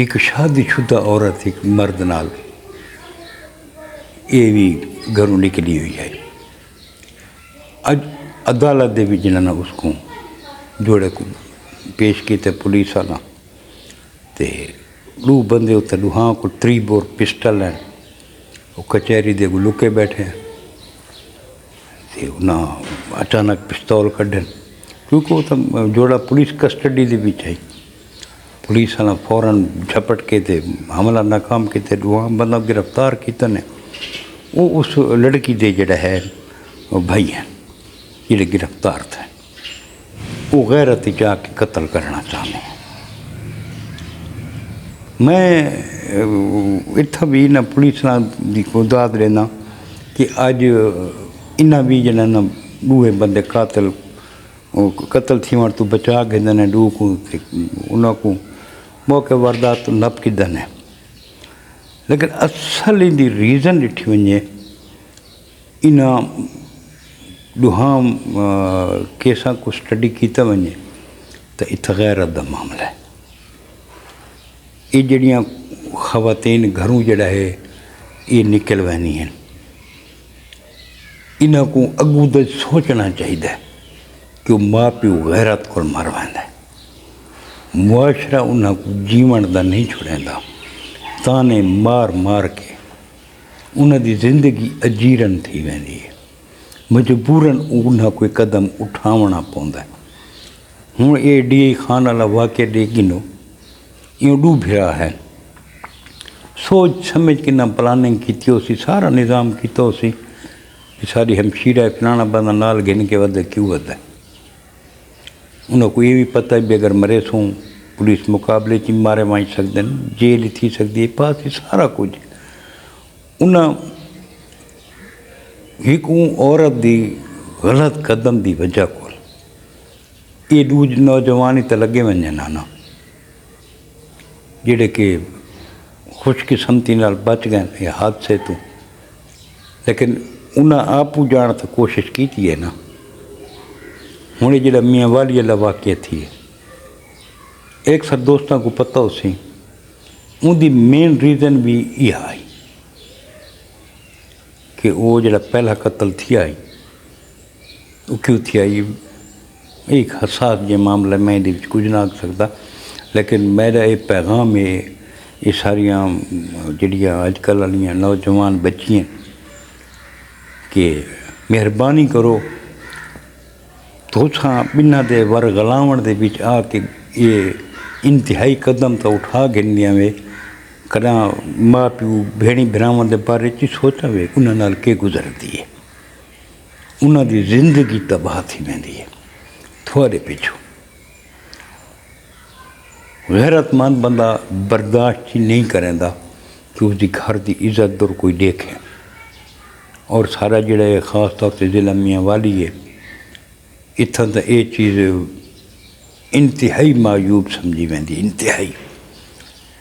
ایک شادی شدہ عورت ایک مرد نال یہ بھی گھروں نکلی ہوئی ہے. اج عدالت دے بھی جنہاں اس کو جوڑے کو پیش کیتے پولیس والا تے دو بندے اتنے دوہاں کو 3 بور پسٹل ہیں وہ کچہری دے کو لکے بیٹھے ہیں تے انہاں اچانک پستول کڈن کیونکہ وہ تو جوڑا پولیس کسٹڈی دے بھی چاہیے. پولیس والا فوراً جھپٹ کے تے حملہ ناکام کیتے دوہاں بندہ گرفتار کیتے نے. وہ اس لڑکی دے جڑا ہے وہ بھائی ہیں جڑے گرفتار تھے وہ غیرت جا کے قتل کرنا چاہتے ہیں. میں اتنا بھی نہ پولیس دی کو داد لینا کہ اج انہاں بھی جنہاں دوے بندے قتل تھی وہاں تو بچا کے دینے دو کو انہاں کو موقع واردات نپ کی دینے. لیکن اصل ان دی ریزن ڈٹھی ونجے انہاں دوہاں کیساں کو سٹڈی کیتا ونجے تو اتنا غیرت دا معاملہ ہے. یہ جڑیاں خواتین گھروں جڑا ہے یہ نکل وینی ہیں. انہاں کو اگوں دے سوچنا چاہیے کہ وہ ماں پیو غیرت کو مر ویندا ہے. معاشرہ انہاں کو جیون دا نہیں چھوڑیں دا تانے مار مار کے انہاں دی زندگی اجیرن تھی ویندی ہے. مجبوراً انہاں کوئی قدم اٹھاونا پوندا ہے. ہوں یہ ڈی آئی خان والا واقعہ دے گنو یہ ڈو بھرا ہے سوچ سمجھ کے نہ پلاننگ کیتی ہو سی سارا نظام کیتا ہو سی ساری ہمشیرہ فلانا بندہ نال گن کے ودے کیوں ودے. انہوں کو یہ بھی پتہ ہے بھی اگر مرے سوں پولیس مقابلے چی مارے مائی سکتے ہیں جیل تھی سکتی ہے پاس ہی سارا کچھ. انہاں ایک عورت دی غلط قدم دی وجہ کو یہ دو نوجوانی تو لگے ونجے نانا جڑے کہ خوش قسمتی نال بچ گئے یہ حادثے تو. لیکن انہاں آپ جان تو کوشش کی ہے نا. ہوں یہ جڑا میاں والی والا واقعہ تھی ایک سر دوستوں کو پتہ ہو سی ان دی مین ریزن بھی یہ آئی کہ وہ جڑا پہلا قتل تھی آئی وہ کیوں تھی آئی. ایک حساس یہ معاملہ میں کچھ نہ آکھ سکتا لیکن میرا یہ پیغام ہے یہ ساریاں جڑیاں اج کل والیاں نوجوان بچیاں کہ مہربانی کرو تو بنا دے ور غلاون دے بیچ آ کے یہ انتہائی قدم تو اٹھا گنیا وے کداں ماں پیو بھیڑی بھراواں دے بارے چ سوچا وے انہاں نال کے گزرتی ہے. انہاں دی زندگی تباہ تھی ویندی ہے تھوڑے پیچھو. غیرت مند بندہ برداشت ہی نہیں کریں دا کہ اس دی گھر دی عزت دور کوئی دیکھے. اور سارا جڑا ہے خاص طور سے ضلع میاں والی ہے اتھاں تا یہ چیز انتہائی معیوب سمجھی ویندی انتہائی.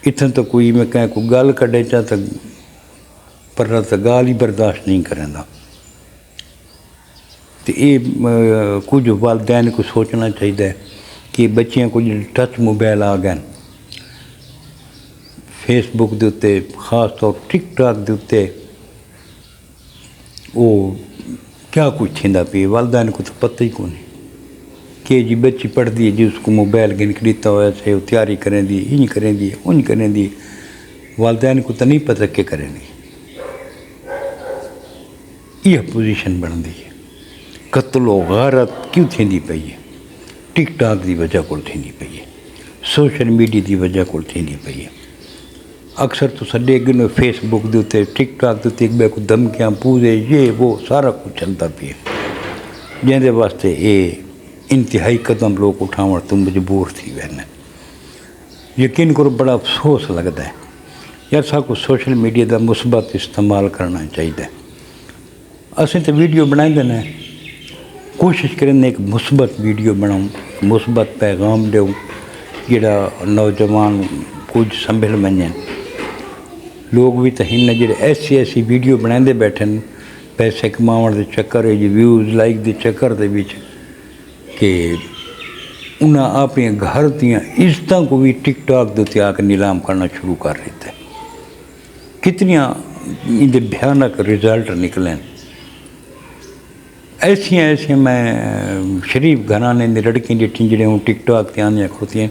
اتھاں تو کوئی میں کہیں کوئی گال کڈے چاہتا پر تو گال ہی برداشت نہیں کریں دا. تو یہ کچھ والدین کو سوچنا چاہیے کہ بچیاں کو ٹچ موبائل آ گئے فیس بک دے اتے خاص طور ٹک ٹاک دے اتے وہ کیا کچھ تھیندا پی والدین کو تو پتہ ہی کون کہ جی بچی پڑھ دی جی اس کو موبائل گن کے دیتا ہوا سے وہ تیاری کریں دی انج کریں دی انج کریں دی والدین کو تو نہیں پتہ کہ کریں دی. یہ پوزیشن بن دی ہے. قتل و غارت کیوں تھیندی پئی ہے ٹک ٹاک دی وجہ کو تھیندی پئی ہے سوشل میڈیا دی وجہ کو تھیندی پئی ہے. اکثر تو سڈے گنو فیس بک دے اتنے ٹک ٹاک دے اتنے ایک بے کو دھمکیاں پوزے یہ وہ سارا کچھ چلتا پیا جن دے واسطے یہ انتہائی قدم لوگ اٹھاؤ تو مجبور تھی وینے. یقین کرو بڑا افسوس لگتا ہے یار سا کو سوشل میڈیا دا مثبت استعمال کرنا چاہیے. اسیں تو ویڈیو بنائیں دینا ہے کوشش کریں ایک مثبت ویڈیو بناؤں مثبت پیغام دوں جڑا نوجوان کچھ سنبھل منجن. لوگ بھی تو ہن جڑے ایسی ویڈیو بنائیں بیٹھے پیسے کماؤن دے چکر ویوز لائک دے چکر دے وچ کہ انہیں اپنے گھر دیا عزتوں کو بھی ٹک ٹاک دے آ کے نیلام کرنا شروع کر دیتا ہے. کتنی ان بھیانک رزلٹ نکلے. ایسے میں شریف گھرانے کی لڑکیاں ڈٹھیں جڑے ہوں ٹک ٹاک تے آندیاں کھوتی ہیں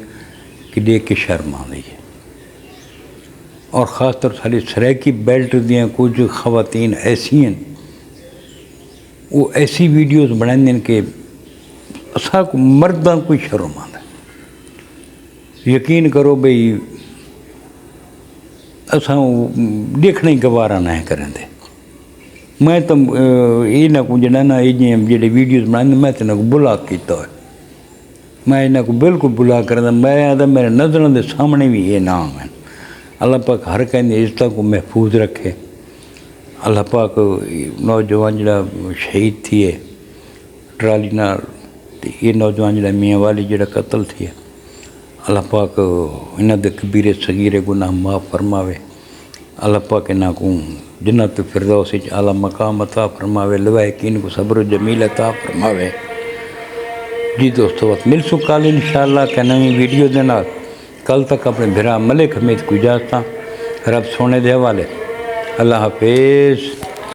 کہ دیکھ کے شرم آ رہی ہے. اور خاص طور ساری سریکی بیلٹ دیاں کچھ خواتین ایسی ہیں وہ ایسی ویڈیوز بنائیں دیں کہ اساں کو مرداں کوئی شرم آتا ہے. یقین کرو بھئی اساں دیکھنا ہی گوارا نہ کریں دے. میں تو یہ نہ کو جڑا نا یہ جڑے ویڈیوز بنائیں میں تو نہ کو بلاک کیتا ہے. میں انہاں کو بالکل بلا کر دا. میں آدھا میرے نظروں دے سامنے بھی یہ نام ہے. اللہ پاک ہر کہیں عزتوں کو محفوظ رکھے. اللہ پاک نوجوان جڑا شہید تھی ہے ٹرالی نال یہ نوجوان جڑا میاں والی جڑا قتل تھی ہے اللہ پاک انہاں دے کبیرے صغیرے گناہ معاف فرماوے. اللہ پاک انہاں کو جنت فردوس وچ اعلیٰ مقام عطا فرماوے. لوائقین کو صبر و جمیل عطا فرماوے. جی دوستو وقت مل سو کل انشاءاللہ کہ نئی ویڈیو دے نال. کل تک اپنے بھرا ملک حمید کو اجازت رب سونے دے حوالے. اللہ حافظ.